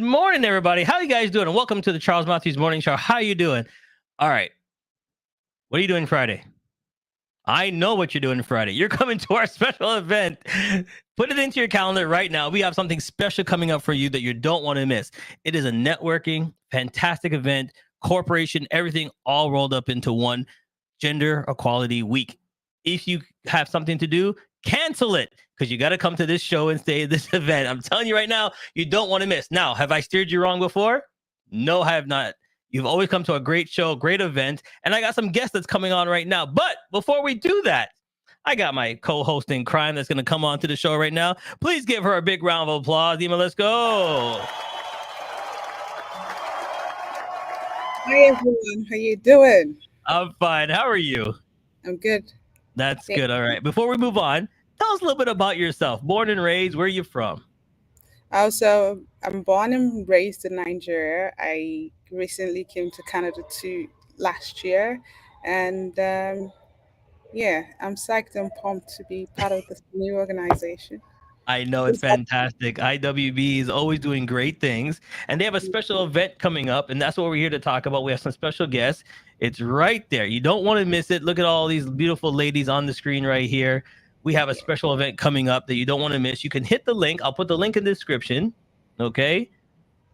morning, everybody. How you guys doing? And welcome to the Charles Matthews Morning Show. How you doing? All right. What are you doing Friday? I know what you're doing Friday. You're coming to our special event. Put it into your calendar right now. We have something special coming up for you that you don't want to miss. It is a networking, fantastic event, corporation, everything all rolled up into one gender equality week. If you have something to do, cancel it because you got to come to this show and stay at this event. I'm telling you right now, you don't want to miss. Now, have I steered you wrong before? No, I have not. You've always come to a great show, great event, and I got some guests that's coming on right now. But before we do that, I got my co-host in crime that's going to come on to the show right now. Please give her a big round of applause. Dima, let's go. Hi, everyone. How you doing? I'm fine. How are you? I'm good. That's good. All right. Before we move on, tell us a little bit about yourself. Born and raised, where are you from? Also, I'm born and raised in Nigeria. I recently came to Canada last year, and yeah, I'm psyched and pumped to be part of this new organization. I know it's fantastic. IWB is always doing great things, and they have a special event coming up, and that's what we're here to talk about. We have some special guests. It's right there. You don't want to miss it. Look at all these beautiful ladies on the screen right here. We have a special event coming up that you don't want to miss. You can hit the link. I'll put the link in the description. Okay.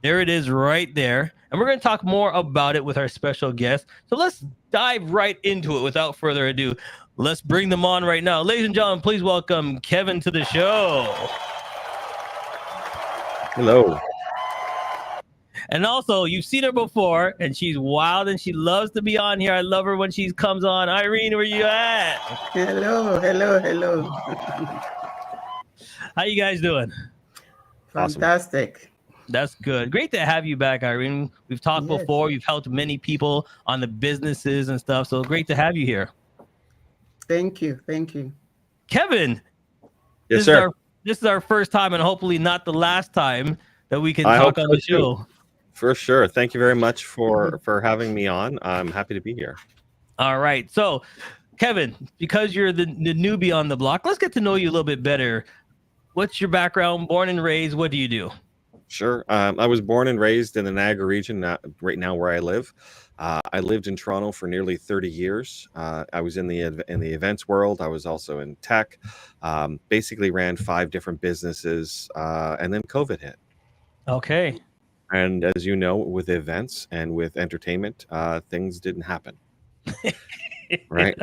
There it is right there. And we're going to talk more about it with our special guest. So let's dive right into it without further ado. Let's bring them on right now. Ladies and gentlemen, please welcome Kevin to the show. Hello. And also, you've seen her before, and she's wild, and she loves to be on here. I love her when she comes on. Irene, where you at? Hello. How you guys doing? Fantastic. Awesome. That's good. Great to have you back, Irene. We've talked before. You've helped many people on the businesses and stuff, so great to have you here. Thank you. Kevin. Yes, sir. This is our first time, and hopefully not the last time that we can talk on the show. Too. For sure. Thank you very much for having me on. I'm happy to be here. All right. So, Kevin, because you're the newbie on the block, let's get to know you a little bit better. What's your background? Born and raised? What do you do? Sure. I was born and raised in the Niagara region, right now where I live. I lived in Toronto for nearly 30 years. I was in the events world. I was also in tech. Basically ran 5 different businesses, and then COVID hit. Okay. And as you know, with events and with entertainment, things didn't happen. Right.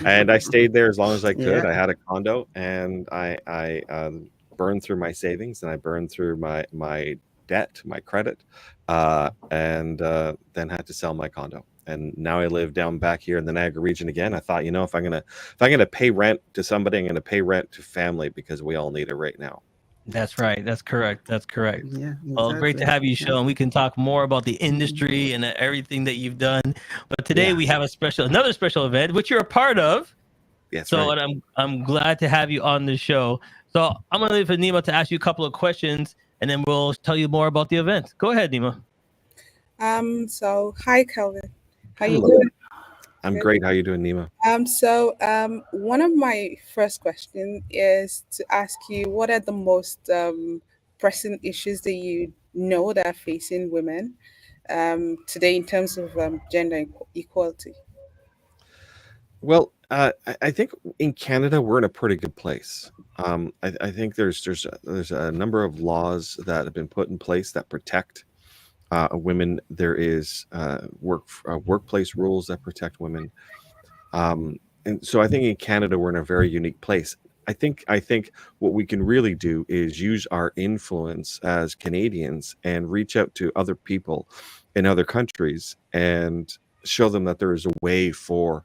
And I stayed there as long as I could. Yeah. I had a condo, and I burned through my savings, and I burned through my debt, my credit, and then had to sell my condo. And now I live down back here in the Niagara region again. I thought, if I'm gonna pay rent to somebody, I'm gonna pay rent to family, because we all need it right now. That's right. That's correct. Yeah, exactly. Well, great to have you, Sean. We can talk more about the industry and everything that you've done. But today we have another special event, which you're a part of. Yes. So right. and I'm glad to have you on the show. So I'm going to leave for Nima to ask you a couple of questions, and then we'll tell you more about the event. Go ahead, Nima. So hi, Kelvin. How you Hello. doing? I'm great. How you doing, Nima? One of my first questions is to ask you, what are the most pressing issues that you know that are facing women today in terms of gender equality? Well, I think in Canada we're in a pretty good place. I think there's a number of laws that have been put in place that protect women. There is workplace rules that protect women, and so I think in Canada we're in a very unique place. I think what we can really do is use our influence as Canadians and reach out to other people in other countries and show them that there is a way for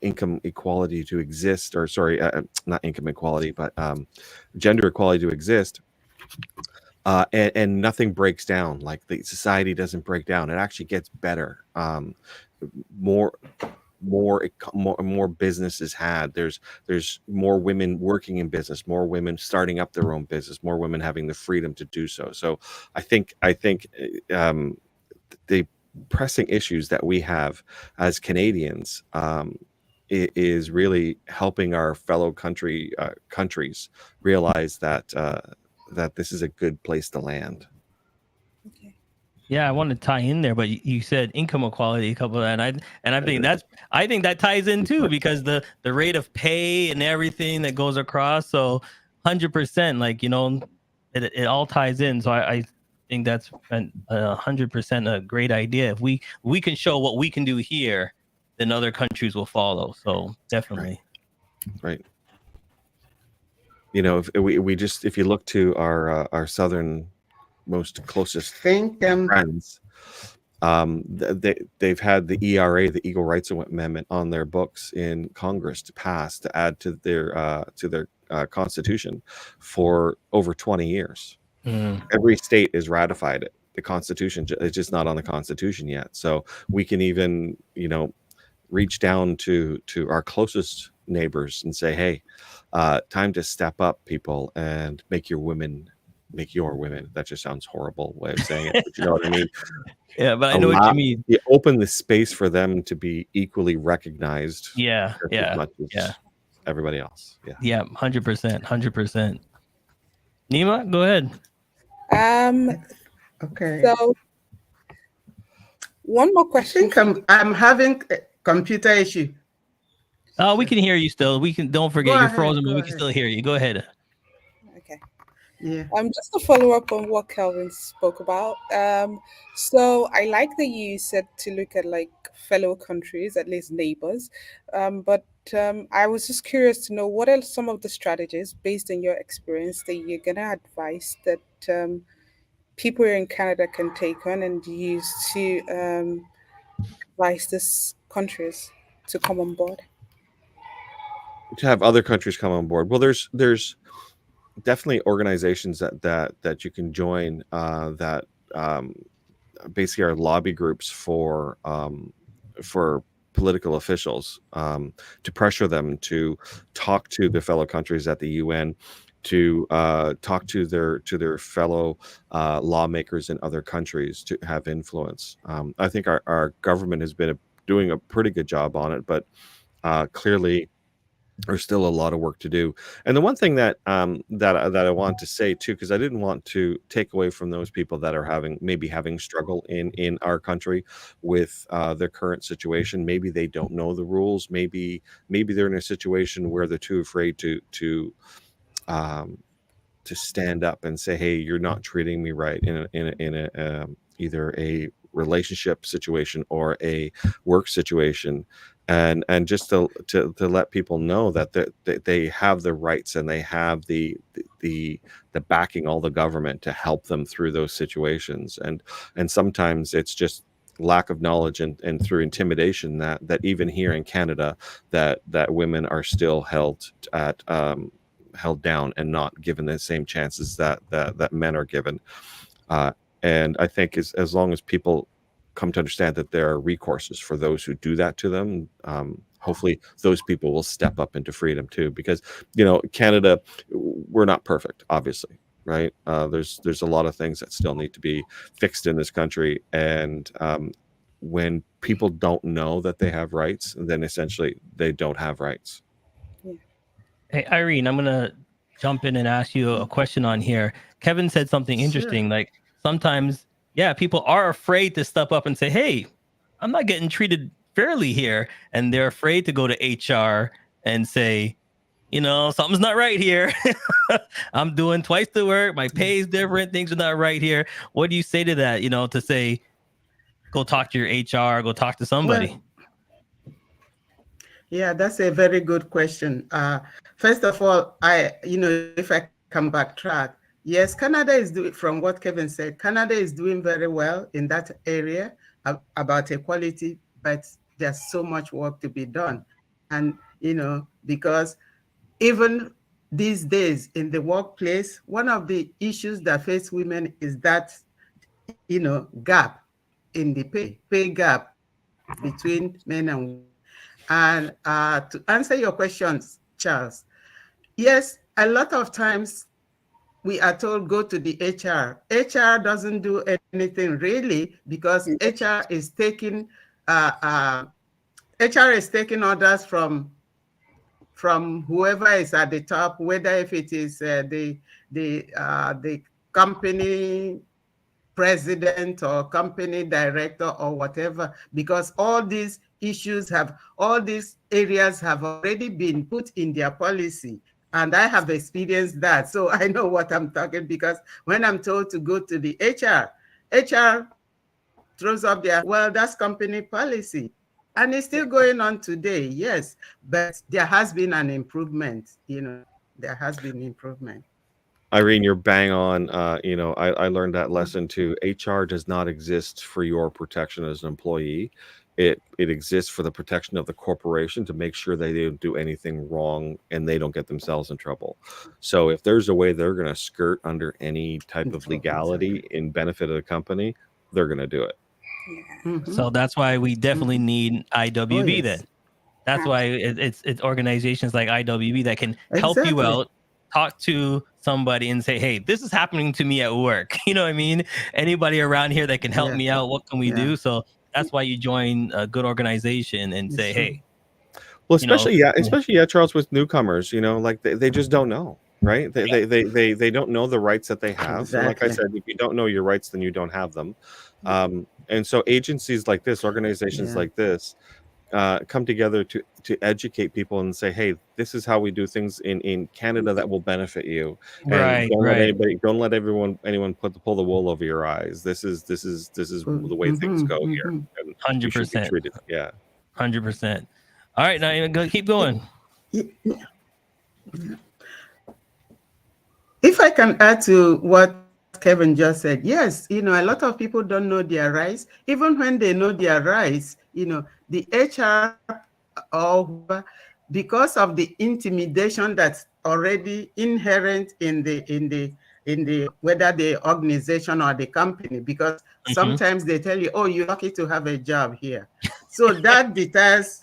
income equality to exist, or sorry, not income equality, but gender equality to exist. And nothing breaks down. Like, the society doesn't break down. It actually gets better. More business is had. There's more women working in business, more women starting up their own business, more women having the freedom to do so. So I think the pressing issues that we have as Canadians is really helping our fellow countries realize that that this is a good place to land. Okay. Yeah, I want to tie in there, but you said income equality a couple of that, and I think that ties in too, because the rate of pay and everything that goes across. So 100%, like, you know, it all ties in. So I think that's 100% a great idea. If we can show what we can do here, then other countries will follow. So definitely. Right. You know, if you look to our southern most closest friends, they've had the ERA, the Equal Rights Amendment, on their books in Congress to pass, to add to their constitution for over 20 years. Every state has ratified it. The Constitution is just not on the Constitution yet. So we can even, you know, reach down to our closest neighbors and say, hey, time to step up, people, and make your women. That just sounds horrible way of saying it, but you know what I mean. Yeah, but I know what you mean. You open the space for them to be equally recognized. Yeah, as much as everybody else. Yeah, 100%, 100%. Nima, go ahead. Okay. So one more question. I think I'm having a computer issue. Oh, we can hear you still. Don't forget, you're frozen, but we can ahead. still hear you. Go ahead. Okay. Yeah. Just to follow up on what Kelvin spoke about. So I like that you said to look at like fellow countries, at least neighbors. But I was just curious to know, what are some of the strategies based on your experience that you're gonna advise that people here in Canada can take on and use to advise these countries to come on board? To have other countries come on board. Well, there's definitely organizations that you can join that basically are lobby groups for political officials, to pressure them to talk to their fellow countries at the UN, to talk to their fellow lawmakers in other countries to have influence. I think our government has been doing a pretty good job on it, but clearly there's still a lot of work to do. And the one thing that I want to say too, because I didn't want to take away from those people that are having struggle in our country with their current situation. Maybe they don't know the rules. Maybe they're in a situation where they're too afraid to stand up and say, hey, you're not treating me right in a either a relationship situation or a work situation. And just to let people know that they have the rights and they have the backing, all the government, to help them through those situations. And sometimes it's just lack of knowledge and through intimidation that even here in Canada that women are still held down and not given the same chances that men are given. And I think as long as people come to understand that there are recourses for those who do that to them, hopefully those people will step up into freedom too. Because, you know, Canada, we're not perfect, obviously, right? There's a lot of things that still need to be fixed in this country. And when people don't know that they have rights, then essentially they don't have rights. Hey, Irene, I'm going to jump in and ask you a question on here. Kevin said something interesting. Like sometimes, people are afraid to step up and say, hey, I'm not getting treated fairly here. And they're afraid to go to HR and say, you know, something's not right here. I'm doing twice the work. My pay is different. Things are not right here. What do you say to that? You know, to say, go talk to your HR, go talk to somebody. Well, yeah, that's a very good question. First of all, if I can backtrack, yes, Canada is doing, from what Kevin said, Canada is doing very well in that area about equality, but there's so much work to be done. And, you know, because even these days in the workplace, one of the issues that face women is that, you know, gap in the pay gap between men and women. And to answer your questions, Charles, yes, a lot of times we are told go to the HR. HR doesn't do anything really, because HR is taking orders from whoever is at the top, whether if it is the the company president or company director or whatever, because all these areas have already been put in their policy. And I have experienced that. So I know what I'm talking, because when I'm told to go to the HR throws up well, that's company policy. And it's still going on today, yes. But there has been an improvement, there has been improvement. Irene, you're bang on. I learned that lesson too. HR does not exist for your protection as an employee. It exists for the protection of the corporation, to make sure they don't do anything wrong and they don't get themselves in trouble. So if there's a way they're going to skirt under any type of legality in benefit of the company, they're going to do it. So that's why we definitely need IWB then. That's why it's organizations like IWB that can help you out, talk to somebody and say, hey, this is happening to me at work. You know what I mean? Anybody around here that can help me out, what can we do? So that's why you join a good organization and say, hey. Well, especially Charles, with newcomers, like they just don't know, right? They don't know the rights that they have. Exactly. And like I said, if you don't know your rights, then you don't have them. And so agencies like this, organizations like this, come together to educate people and say, hey, this is how we do things in Canada that will benefit you. And don't let anyone pull the wool over your eyes. This is the way things go here. And 100%. Yeah. 100%. All right, now you're gonna keep going. If I can add to what Kevin just said, yes, a lot of people don't know their rights. Even when they know their rights, the HR or because of the intimidation that's already inherent in the whether the organization or the company, because sometimes they tell you, oh, you're lucky to have a job here. So that deters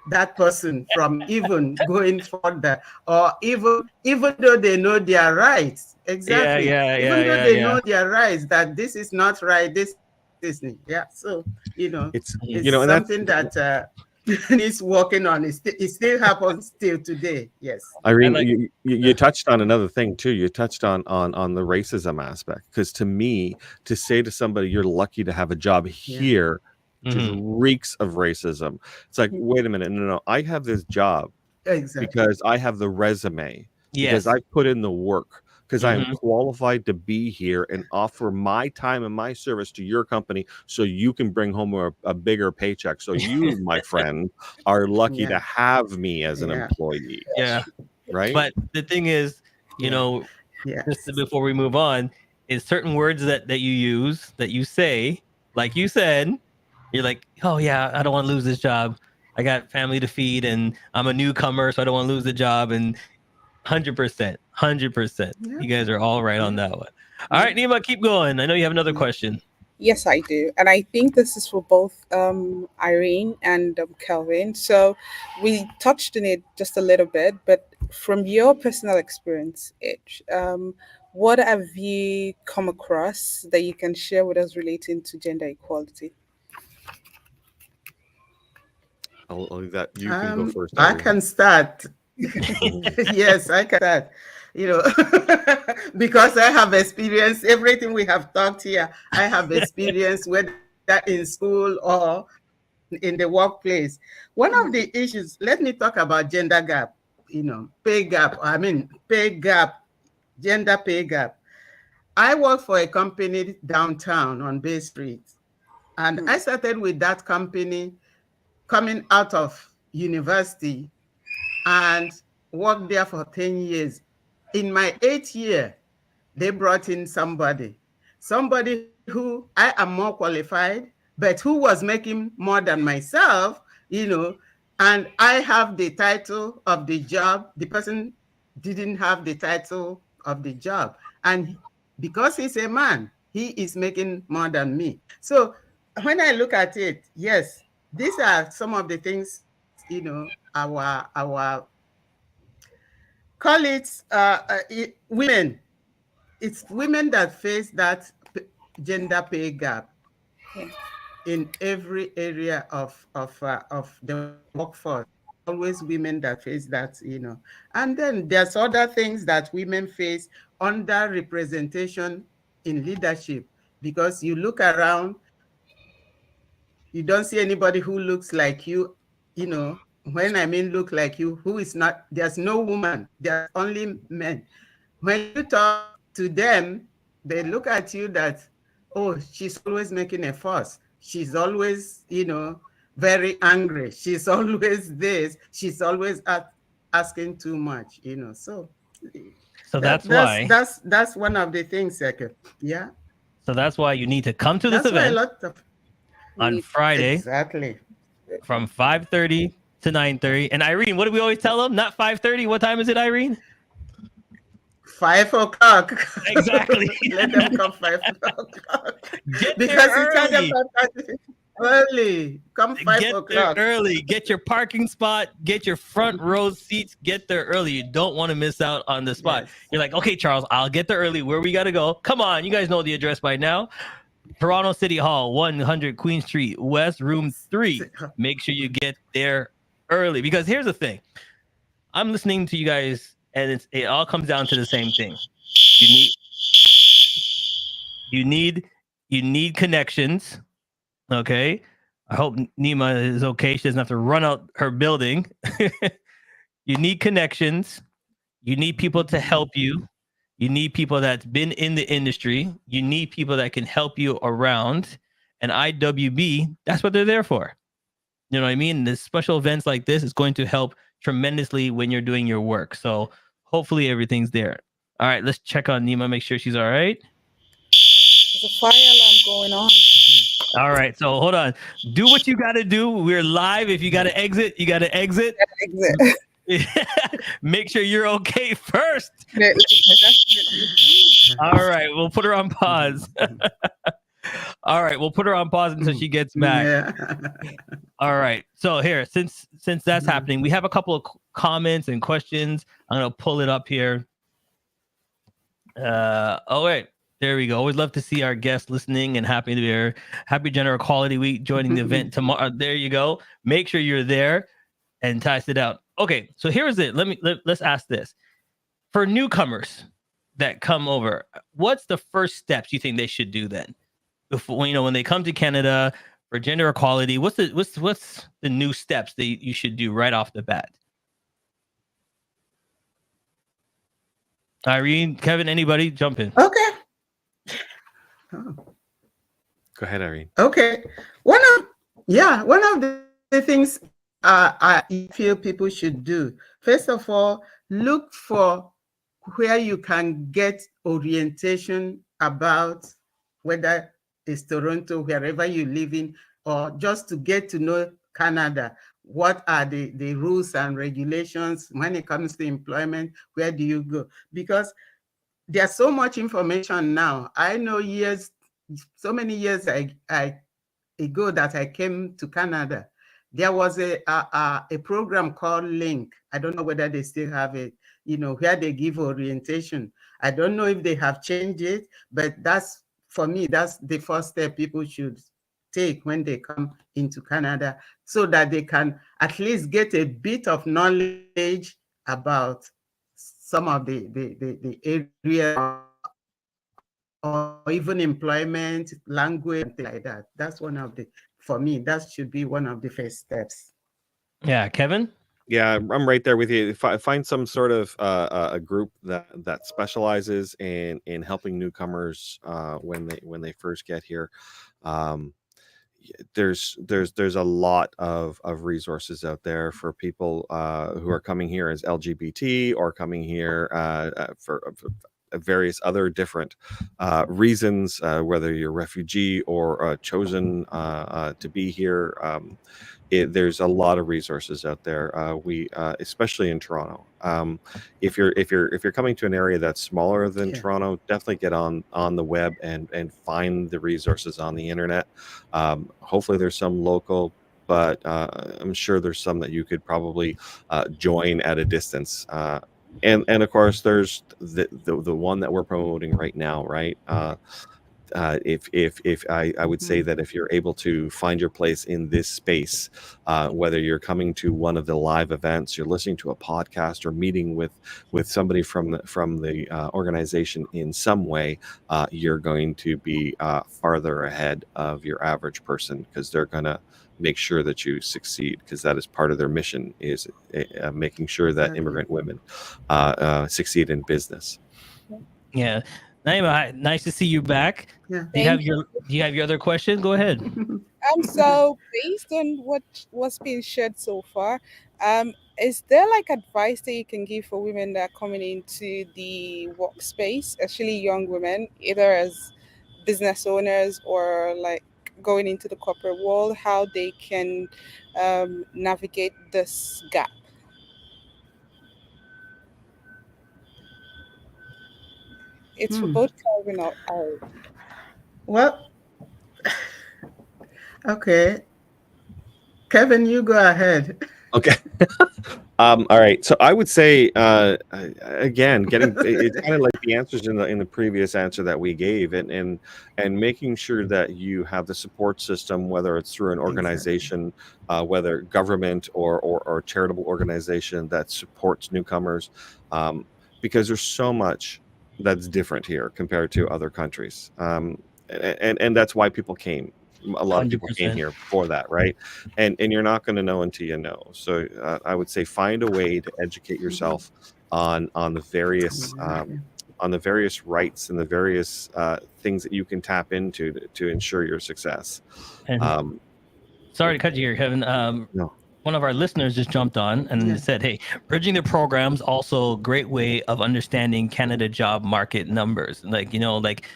that person from even going further, or even though they know their rights. Exactly. Even though they know their rights, that this is not right, this is so it's something that is working on. It still happens till today. Yes. Irene, you touched on another thing too. You touched on the racism aspect, because to me, to say to somebody you're lucky to have a job here just reeks of racism. It's like, wait a minute, no, I have this job because I have the resume, because I put in the work, because I am qualified to be here and offer my time and my service to your company, so you can bring home a bigger paycheck. So you, my friend, are lucky to have me as an employee. Yeah. Right. But the thing is, just before we move on, is certain words that you use, that you say, like you said, you're like, oh yeah, I don't want to lose this job. I got family to feed and I'm a newcomer, so I don't want to lose the job. And 100%. You guys are all right on that one. All right, Nima, keep going. I know you have another question. Yes, I do. And I think this is for both Irene and Kelvin. So we touched on it just a little bit, but from your personal experience, what have you come across that you can share with us relating to gender equality? I'll leave that. You can go first. I can start. Yes, I can start. Because I have experienced everything we have talked here. I have experienced, whether in school or in the workplace. One of the issues, let me talk about gender gap, pay gap. Gender pay gap. I work for a company downtown on Bay Street, and I started with that company coming out of university and worked there for 10 years. In my 8th year, they brought in somebody who I am more qualified, but who was making more than myself, and I have the title of the job. The person didn't have the title of the job. And because he's a man, he is making more than me. So when I look at it, yes, these are some of the things, our call it women. It's women that face that gender pay gap in every area of the workforce. always women that face that, And then there's other things that women face under representation in leadership, because you look around, you don't see anybody who looks like you, when I mean look like you, who is not, there's no woman, there's only men. When you talk to them, they look at you that, oh, she's always making a fuss. She's always, very angry. She's always this. She's always asking too much, So that's why. That's one of the things, yeah. So that's why you need to come to this event on Friday. Exactly. From 5:30 to 9:30. And Irene, what do we always tell them? Not 5:30. What time is it, Irene? 5 o'clock. Exactly. Let them come 5 o'clock. Get because there early. Early. Come 5 get o'clock. There early. Get your parking spot. Get your front row seats. Get there early. You don't want to miss out on the spot. Yes. You're like, okay, Charles, I'll get there early. Where we got to go? Come on. You guys know the address by now. Toronto City Hall, 100 Queen Street West, room 3. Make sure you get there early, because here's the thing. I'm listening to you guys, and it all comes down to the same thing. You need connections. Okay. I hope Nima is okay. She doesn't have to run out her building. You need connections. You need people to help you. You need people that's been in the industry. You need people that can help you around. And IWB, that's what they're there for. You know what I mean? The special events like this is going to help tremendously when you're doing your work. So hopefully everything's there. All right, let's check on Nima, make sure she's all right. There's a fire alarm going on. All right, so hold on. Do what you got to do. We're live. If you got to exit, you got to exit. Make sure you're okay first. All right, we'll put her on pause. All right, we'll put her on pause until she gets back. Yeah. All right, so here, since that's happening, we have a couple of comments and questions. I'm gonna pull it up here. Oh wait, there we go. Always love to see our guests listening and happy to be here. Happy Gender Equality Week, joining the event tomorrow. There you go. Make sure you're there and test it out. Okay, so here's it. Let's ask this. For newcomers that come over, what's the first steps you think they should do then? Before, when they come to Canada for gender equality, what's the new steps that you should do right off the bat? Irene, Kevin, anybody jump in? Okay. Oh. Go ahead, Irene. Okay. One of the things I feel people should do, first of all, look for where you can get orientation about whether it's Toronto, wherever you live in, or just to get to know Canada. What are the rules and regulations when it comes to employment? Where do you go? Because there's so much information now. I know so many years ago that I came to Canada, there was a program called Link. I don't know whether they still have it, where they give orientation. I don't know if they have changed it, but for me, that's the first step people should take when they come into Canada, so that they can at least get a bit of knowledge about some of the area, or even employment, language, things like that. That's for me, that should be one of the first steps. Yeah, Kevin? Yeah, I'm right there with you. Find some sort of a group that specializes in helping newcomers when they first get here. There's a lot of resources out there for people who are coming here as LGBT, or coming here for various other different reasons, whether you're a refugee or chosen to be here. There's a lot of resources out there. We especially in Toronto. If you're coming to an area that's smaller than Toronto, definitely get on the web and find the resources on the internet. Hopefully there's some local, but I'm sure there's some that you could probably join at a distance. And of course there's the one that we're promoting right now, right? if I would say that if you're able to find your place in this space, whether you're coming to one of the live events, you're listening to a podcast, or meeting with somebody from the organization in some way, you're going to be farther ahead of your average person, because they're going to make sure that you succeed, because that is part of their mission, is making sure that immigrant women succeed in business. Yeah. Naima, nice to see you back. Yeah. Do you have your other question? Go ahead. So based on what's been shared so far, is there like advice that you can give for women that are coming into the workspace, especially young women, either as business owners or like going into the corporate world, how they can navigate this gap? It's for both Calvin or Ari. Well, okay. Kevin, you go ahead. Okay. All right. So I would say, again, getting it's kind of like the answers in the previous answer that we gave, and making sure that you have the support system, whether it's through an organization, whether government or charitable organization that supports newcomers, because there's so much that's different here compared to other countries, and that's why people came. A lot of people came 100%. here for that, right? And you're not going to know until you know. So I would say find a way to educate yourself on the various rights and the various things that you can tap into to ensure your success. And sorry to cut you here, Kevin. No. One of our listeners just jumped on and said, "Hey, bridging the programs also a great way of understanding Canada job market numbers. Like, like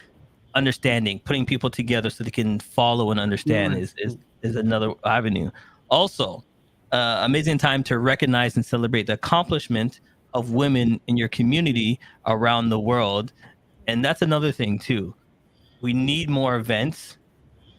understanding, putting people together so they can follow and understand is another avenue. Also, amazing time to recognize and celebrate the accomplishment of women in your community around the world. And that's another thing too. We need more events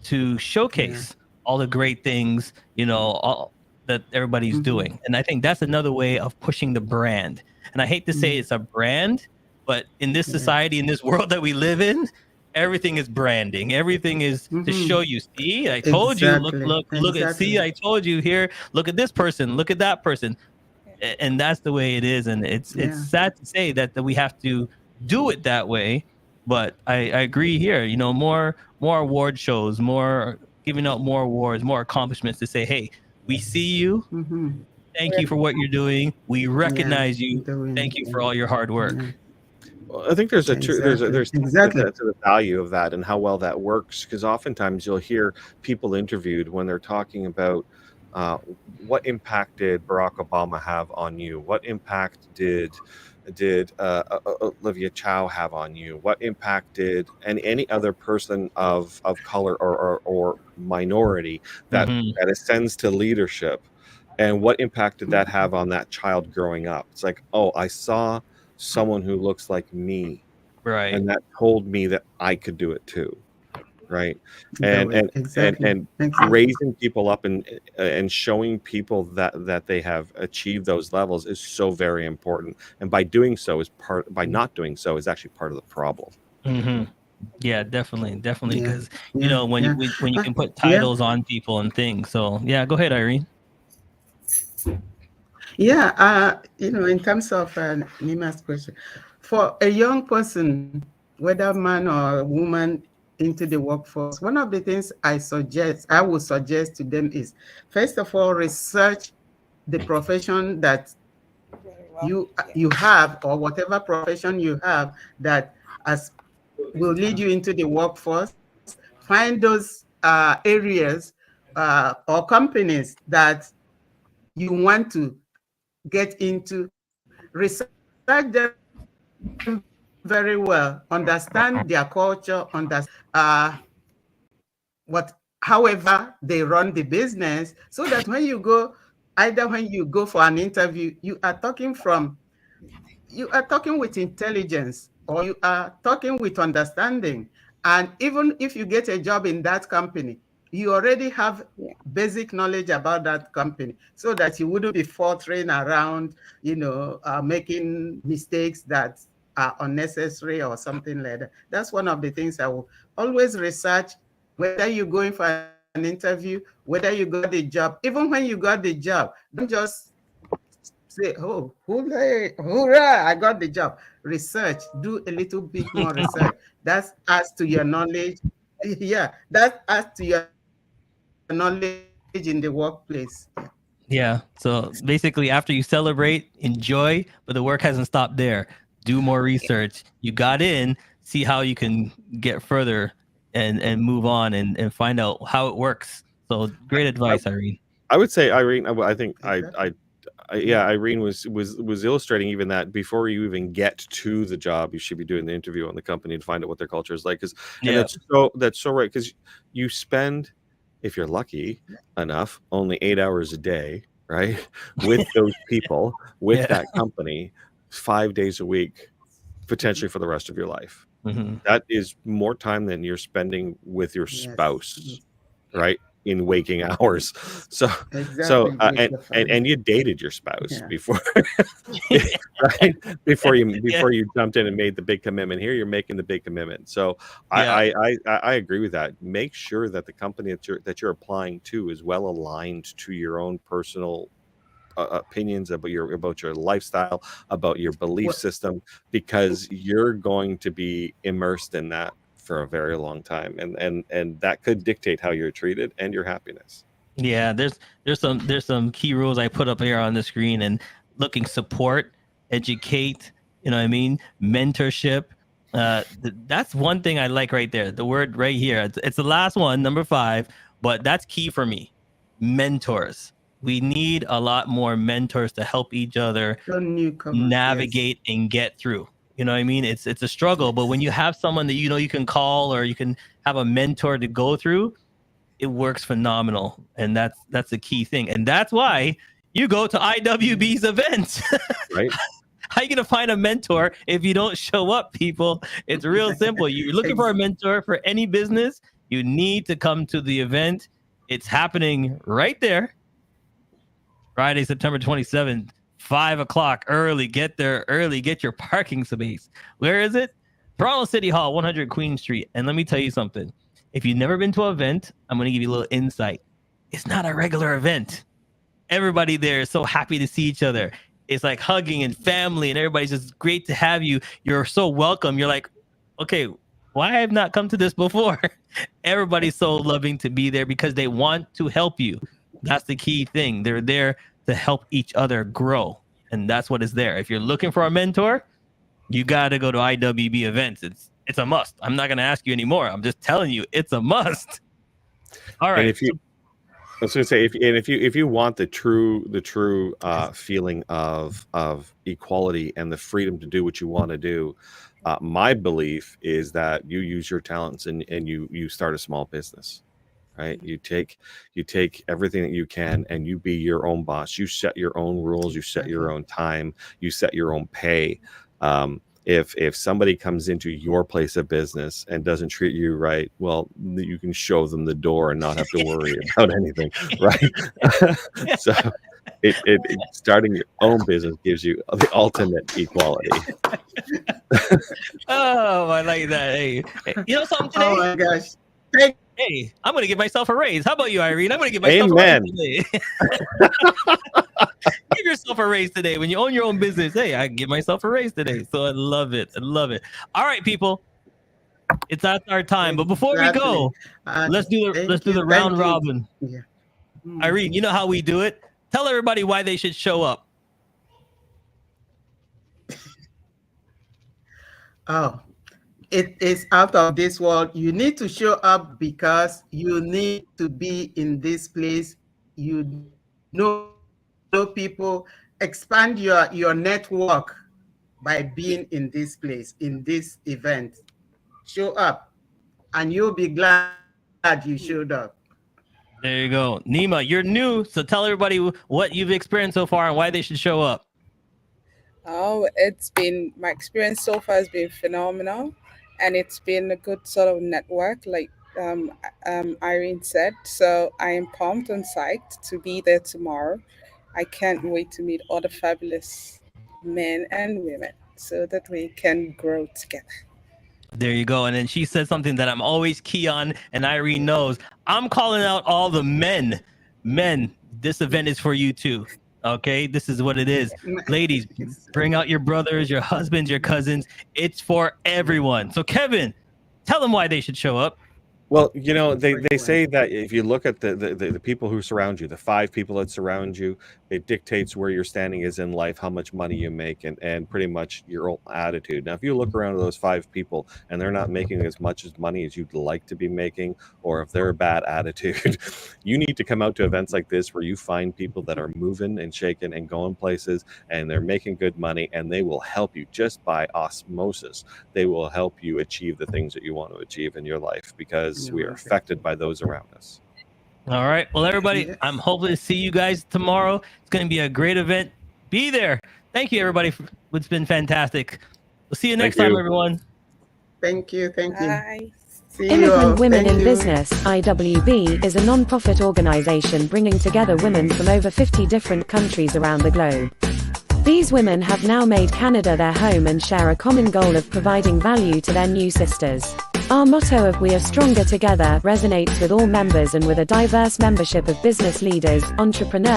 to showcase all the great things, all that everybody's doing. And I think that's another way of pushing the brand. And I hate to say it's a brand, but in this society, in this world that we live in, everything is branding. Everything is to show you. See, I told you. Look at. See, I told you here. Look at this person. Look at that person. And that's the way it is. And it's sad to say that we have to do it that way. But I agree here. More award shows, more giving out more awards, more accomplishments to say, hey, we see you. Thank you for what you're doing. We recognize you. Thank you for all your hard work. Well, I think there's there's to the value of that and how well that works, because oftentimes you'll hear people interviewed when they're talking about what impact did Barack Obama have on you? What impact did Olivia Chow have on you? What impact did any other person of color or minority that ascends to leadership, and what impact did that have on that child growing up? It's like, oh, I saw someone who looks like me, right, and that told me that I could do it too, right? And raising people up and showing people that they have achieved those levels is so very important, and by not doing so is actually part of the problem. Yeah, definitely, because when you can put titles on people and things. So go ahead, Irene. In terms of Nima's question, for a young person, whether man or woman, into the workforce, one of the things I would suggest to them is, first of all, research the profession that you have, or whatever profession you have that will lead you into the workforce. Find those areas or companies that you want to get into, research them very well, understand their culture, however they run the business, so that when you go for an interview, you are talking with intelligence, or you are talking with understanding. And even if you get a job in that company, you already have basic knowledge about that company, so that you wouldn't be faltering around, making mistakes that are unnecessary or something like that. That's one of the things I will Always research whether you're going for an interview, whether you got the job. Even when you got the job, don't just say, oh, hurrah, I got the job. Research, do a little bit more research. That's adds to your knowledge. Yeah, that adds to your knowledge in the workplace. Yeah. Yeah. So basically, after you celebrate, enjoy, but the work hasn't stopped there. Do more research. You got in, see how you can get further and move on and find out how it works. So great I, advice, Irene. I would say, Irene, I think Exactly. yeah, Irene was illustrating even that before you even get to the job, you should be doing the interview on the company to find out what their culture is like. Because, and Yeah. that's so right. Because you spend, if you're lucky enough, only 8 hours a day, right, with those people, with Yeah. that company, 5 days a week, potentially for the rest of your life. Hmm. That is more time than you're spending with your Yes. spouse, right, in waking hours. So Exactly. With the family. and you dated your spouse Yeah. before, right, Yeah. before you jumped in and made the big commitment. Here you're making the big commitment. So Yeah. I agree with that. Make sure that the company that you're applying to is well aligned to your own personal opinions about your lifestyle, about your belief Well, system, because you're going to be immersed in that for a very long time, and that could dictate how you're treated and your happiness. Yeah, there's some key rules I put up here on the screen and looking support, educate, you know what I mean, mentorship. That's one thing I like right there. The word right here. It's the last one, number 5, but that's key for me. Mentors. We need a lot more mentors to help each other so newcomers, yes. navigate and get through. You know what I mean? It's a struggle, but when Yes. you have someone that you know you can call or you can have a mentor to go through, it works phenomenal, and that's the key thing, and that's why you go to IWB's events. Right. How are you gonna find a mentor if you don't show up, people? It's real simple. You're looking for a Ex- mentor for any business, you need to come to the event. It's happening right there, Friday, September 27th, 5 o'clock. Early, get there early, get your parking space. Where is it? Toronto City Hall, 100 Queen Street. And let me tell you something. If you've never been to an event, I'm going to give you a little insight. It's not a regular event. Everybody there is so happy to see each other. It's like hugging and family, and everybody's just great to have you. You're so welcome. You're like, okay, why have not come to this before? Everybody's so loving to be there because they want to help you. That's the key thing. They're there to help each other grow. And that's what is there. If you're looking for a mentor, you got to go to IWB events. It's a must. I'm not going to ask you anymore. I'm just telling you, it's a must. All And right. if you, I was going to say, if you want the true feeling of equality and the freedom to do what you want to do, my belief is that you use your talents and you start a small business. Right, you take everything that you can and you be your own boss. You set your own rules, you set your Exactly. own time, you set your own pay. If somebody comes into your place of business and doesn't treat you right, well, you can show them the door and not have to worry about anything, right? So starting your own business gives you the ultimate equality. Oh, I like that. Hey, you know something Oh today? my gosh. Thank Hey, I'm going to give myself a raise. How about you, Irene? I'm going to give myself a raise Amen. today. Give yourself a raise today. When you own your own business, hey, I give myself a raise today. So I love it. I love it. All right, people, it's at our time. But before we exactly. go, let's Thank do you. the Thank round you. robin. Yeah. Mm. Irene, you know how we do it. Tell everybody why they should show up. Oh, it is out of this world. You need to show up because you need to be in this place. You know people. Expand your network by being in this place, in this event. Show up, and you'll be glad you showed up. There you go. Nima, you're new. So tell everybody what you've experienced so far and why they should show up. Oh, it's been my experience so far has been phenomenal, and it's been a good sort of network, like Irene said. So I am pumped and psyched to be there tomorrow. I can't wait to meet other fabulous men and women so that we can grow together. There you go. And then she said something that I'm always key on, and Irene knows. I'm calling out all the men. Men, this event is for you too. Okay, this is what it is. Ladies, bring out your brothers, your husbands, your cousins. It's for everyone. So Kevin, tell them why they should show up. Well, you know, they say that if you look at the people who surround you, the 5 people that surround you, it dictates where your standing is in life, how much money you make, and pretty much your own attitude. Now, if you look around at those 5 people and they're not making as much money as you'd like to be making, or if they're a bad attitude, you need to come out to events like this where you find people that are moving and shaking and going places, and they're making good money, and they will help you just by osmosis. They will help you achieve the things that you want to achieve in your life, because we are affected by those around us. All right. Well, everybody, I'm hoping to see you guys tomorrow. It's going to be a great event. Be there. Thank you, everybody. It's been fantastic. We'll see you next time, everyone. Thank you. Thank you. Bye. See you all. Immigrant Women Thank in you. Business, IWB, is a non-profit organization bringing together women from over 50 different countries around the globe. These women have now made Canada their home and share a common goal of providing value to their new sisters. Our motto of "We are stronger together" resonates with all members and with a diverse membership of business leaders, entrepreneurs,